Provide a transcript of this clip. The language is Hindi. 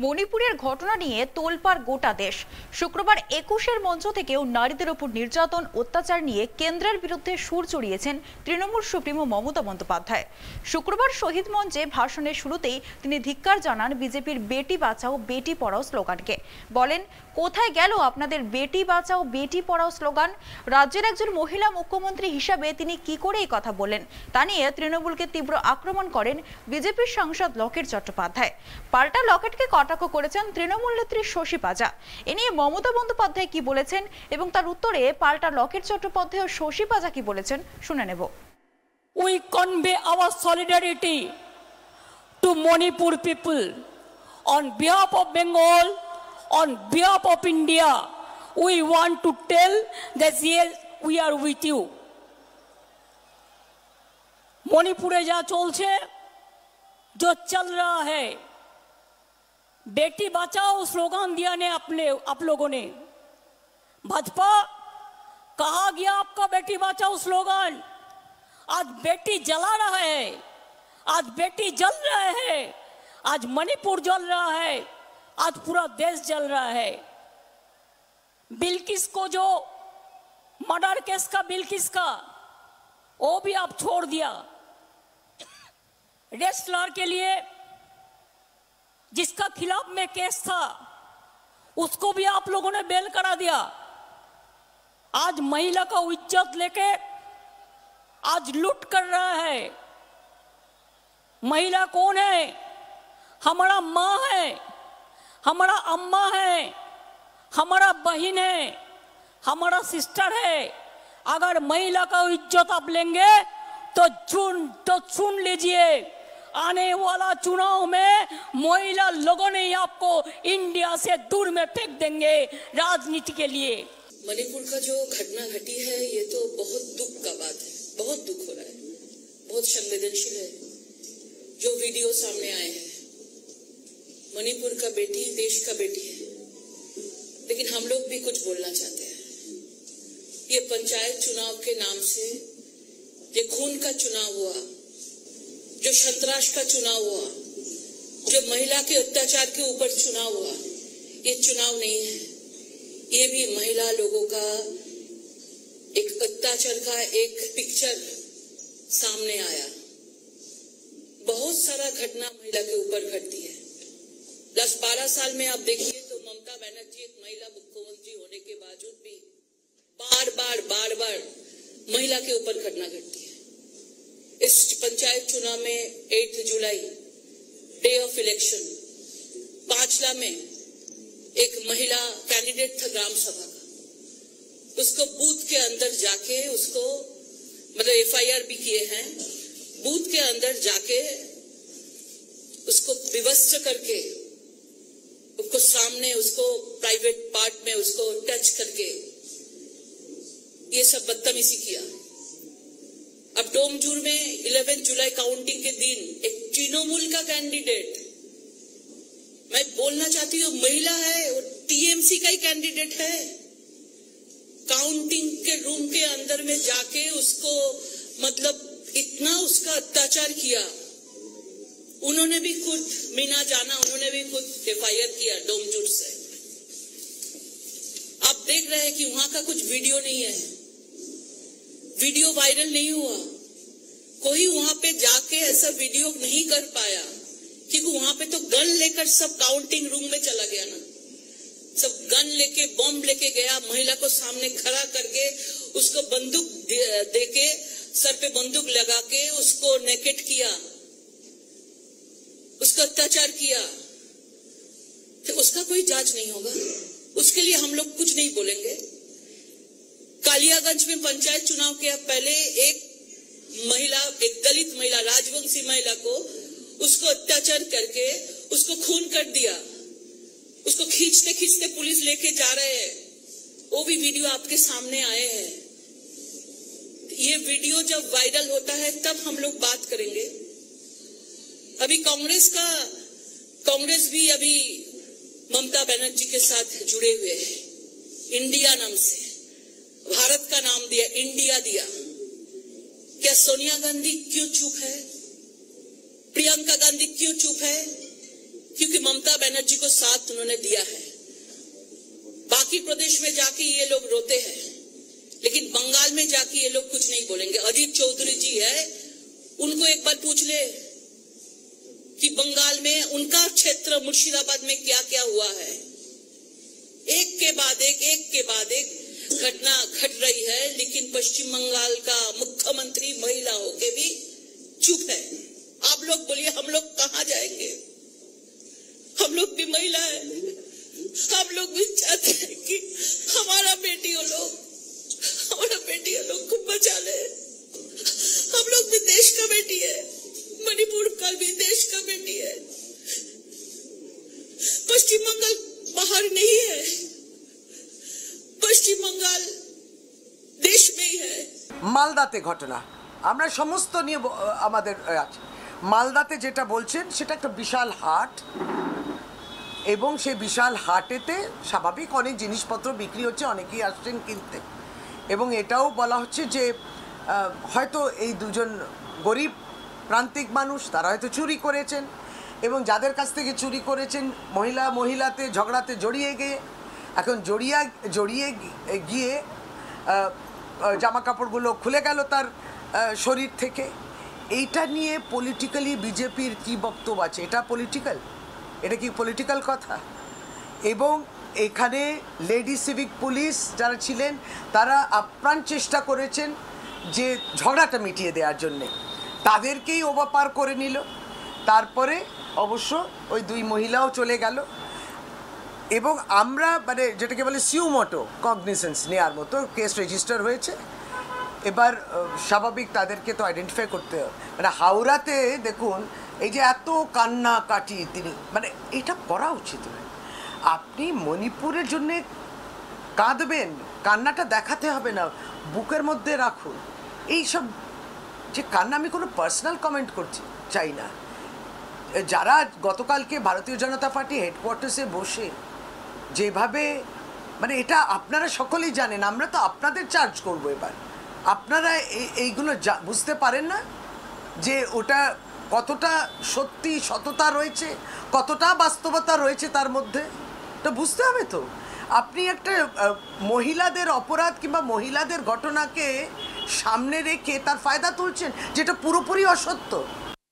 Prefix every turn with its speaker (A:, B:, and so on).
A: মণিপুরের ঘটনা নিয়ে তোলপাড় গোটা দেশ। শুক্রবার 21-এর মঞ্চ থেকেও নারীদের উপর নির্যাতন অত্যাচার নিয়ে কেন্দ্রের বিরুদ্ধে সুর চড়িয়েছেন তৃণমূল সুপ্রিমো মমতা বন্দ্যোপাধ্যায়। শুক্রবার শহীদ মঞ্চে ভাষণের শুরুতেই তিনি ধিক্কার জানান বিজেপির বেটি বাঁচাও বেটি পড়াও স্লোগানকে। বলেন, কোথায় গেল আপনাদের বেটি বাঁচাও বেটি পড়াও স্লোগান? রাজ্যের একজন মহিলা মুখ্যমন্ত্রী হিসাবে তিনি কি করে এই কথা বলেন তা নিয়ে তৃণমূলকে তীব্র আক্রমণ করেন বিজেপির সাংসদ লকেট চট্টোপাধ্যায়। পাল্টা লকেটকে কটাক্ষ করেছেন তৃণমূল নেত্রী শশী পাজা। এ নিয়ে মমতা বন্দ্যোপাধ্যায় কি বলেছেন এবং তার উত্তরে পাল্টা লকেট চট্টোপাধ্যায় ও শশী পাজা কি বলেছেন শুনে নেব।
B: We convey our solidarity to Manipur people on behalf of Bengal, on behalf of India. We want to tell that yes, we are with you. मणिपुरे जा चलছে जो चल रहा है, बेटी बचाओ स्लोगन दिया ने आप लोगों ने। भाजपा कहा गया आपका बेटी बचाओ स्लोगन? आज बेटी जला रहा है, आज बेटी जल रहा है, आज मणिपुर जल रहा है, आज पूरा देश जल रहा है। बिल्किस को जो मर्डर केस का बिल्किस का वो भी आप छोड़ दिया। रेस्लर के लिए जिसका खिलाफ में केस था उसको भी आप लोगों ने बेल करा दिया। आज महिला का इज्जत लेके आज लूट कर रहा है। महिला कौन है? हमारा माँ है, हमारा अम्मा है, हमारा बहन है, हमारा सिस्टर है। अगर महिला का इज्जत आप लेंगे तो सुन लीजिए, आने वाला चुनाव में महिला लोगों ने आपको इंडिया से दूर में फेंक देंगे राजनीति के लिए।
C: मणिपुर का जो घटना घटी है ये तो बहुत दुख का बात है, बहुत दुख हो रहा है, बहुत संवेदनशील है जो वीडियो सामने आए हैं। मणिपुर का बेटी देश का बेटी है, लेकिन हम लोग भी कुछ बोलना चाहते हैं। ये पंचायत चुनाव के नाम से ये खून का चुनाव हुआ, जो संतराश का चुनाव हुआ, जो महिला के अत्याचार के ऊपर चुनाव हुआ, ये चुनाव नहीं है। ये भी महिला लोगों का एक अत्याचार का एक पिक्चर सामने आया। बहुत सारा घटना महिला के ऊपर घटती है। 10-12 साल में आप देखिए तो ममता बनर्जी एक महिला मुख्यमंत्री होने के बावजूद भी बार बार महिला के ऊपर घटना घटती है। इस पंचायत चुनाव में 8 जुलाई डे ऑफ इलेक्शन पांचला में एक महिला कैंडिडेट था ग्राम सभा का, उसको बूथ के अंदर जाके उसको मतलब FIR भी किए हैं, बूथ के अंदर जाके उसको विवस्त्र करके उसको सामने उसको प्राइवेट पार्ट में उसको टच करके ये सब बदतमीजी किया। अब डोमजूर में 11 जुलाई काउंटिंग के दिन एक तृणमूल का कैंडिडेट, मैं बोलना चाहती हूँ महिला है, वो TMC का ही कैंडिडेट है, काउंटिंग के रूम के अंदर में जाके उसको मतलब इतना उसका अत्याचार किया। उन्होंने भी खुद मीना जाना, उन्होंने भी खुद FIR किया डोमजूर से। आप देख रहे हैं कि वहां का कुछ वीडियो नहीं है, वीडियो वायरल नहीं हुआ, कोई वहां पे जाके ऐसा वीडियो नहीं कर पाया, क्योंकि वहां पे तो गन लेकर सब काउंटिंग रूम में चला गया ना, सब गन लेके बॉम्ब लेके गया, महिला को सामने खड़ा करके उसको बंदूक देके सर पे बंदूक लगा के उसको नेकेट किया, उसका अत्याचार किया। तो उसका कोई जांच नहीं होगा, उसके लिए हम लोग कुछ नहीं बोलेंगे। कालियागंज में पंचायत चुनाव के पहले एक महिला, एक दलित महिला, राजवंशी महिला को उसको अत्याचार करके उसको खून कर दिया, उसको खींचते खींचते पुलिस लेके जा रहे हैं, वो भी वीडियो आपके सामने आए हैं। ये वीडियो जब वायरल होता है तब हम लोग बात करेंगे। अभी कांग्रेस भी अभी ममता बनर्जी के साथ जुड़े हुए हैं, इंडिया नाम से, भारत का नाम दिया, इंडिया दिया। क्या सोनिया गांधी क्यों चुप है? प्रियंका गांधी क्यों चुप है? क्योंकि ममता बनर्जी को साथ उन्होंने दिया है। बाकी प्रदेश में जाके ये लोग रोते हैं, लेकिन बंगाल में जाके ये लोग कुछ नहीं बोलेंगे। अजीत चौधरी जी है, उनको एक बार पूछ ले कि बंगाल में उनका क्षेत्र मुर्शिदाबाद में क्या क्या हुआ है। एक के बाद एक घटना घट रही है, लेकिन पश्चिम बंगाल का मुख्यमंत्री महिला होके भी चुप है। आप लोग बोलिए, हम लोग कहां जाएंगे? हम लोग भी महिला है, हम लोग भी चाहते हैं कि हमारा बेटियों लोग खूब बचा ले। हम लोग भी देश का बेटी है, मणिपुर का भी देश का बेटी है। पश्चिम बंगाल बाहर नहीं है, पश्चिम बंगाल देश में ही है।
D: মালদাতে ঘটনা আমরা সমস্ত নিয়ে আমাদের আছে। মালদাতে যেটা বলছেন সেটা একটা বিশাল হাট, এবং সেই বিশাল হাটেতে স্বাভাবিক অনেক জিনিসপত্র বিক্রি হচ্ছে, অনেকেই আসছেন কিনতে, এবং এটাও বলা হচ্ছে যে হয়তো এই দুজন গরিব প্রান্তিক মানুষ তারা হয়তো চুরি করেছেন, এবং যাদের কাছ থেকে চুরি করেছেন মহিলাতে ঝগড়াতে জড়িয়ে গিয়ে এখন জড়িয়ে গিয়ে জামা কাপড়গুলো খুলে গেল তার শরীর থেকে। এইটা নিয়ে পলিটিক্যালি বিজেপির কি বক্তব্য আছে? এটা পলিটিক্যাল? এটা কি পলিটিক্যাল কথা? এবং এখানে লেডি সিভিক পুলিশ যারা ছিলেন তারা আপ্রাণ চেষ্টা করেছেন যে ঝগড়াটা মিটিয়ে দেওয়ার জন্যে, তাদেরকেই ওভারপার করে নিল। তারপরে অবশ্য ওই দুই মহিলাও চলে গেল, এবং আমরা মানে যেটাকে বলে সিউমোটো কগনিসেন্স নেওয়ার মতো কেস রেজিস্টার হয়েছে। এবার স্বাভাবিক তাদেরকে তো আইডেন্টিফাই করতে হবে। মানে হাওড়াতে দেখুন এই যে এত কান্নাকাটি, তিনি মানে এটা করা উচিত নয়। আপনি মণিপুরের জন্যে কাঁদবেন, কান্নাটা দেখাতে হবে না, বুকের মধ্যে রাখুন। এইসব যে কান্না, আমি কোনো পার্সোনাল কমেন্ট করছি চাই না। যারা গতকালকে ভারতীয় জনতা পার্টি হেডকোয়ার্টার্সে বসে যেভাবে মানে এটা আপনারা সকলেই জানেন, আমরা তো আপনাদের চার্জ করবো এবার। আপনারা এইগুলো বুঝতে পারেন না যে ওটা কতটা সত্যি সততা রয়েছে, কতটা বাস্তবতা রয়েছে তার মধ্যে, তো বুঝতে হবে তো। আপনি একটা মহিলাদের অপরাধ কিংবা মহিলাদের ঘটনাকে সামনে রেখে তার ফায়দা তুলছেন, যেটা পুরোপুরি অসত্য।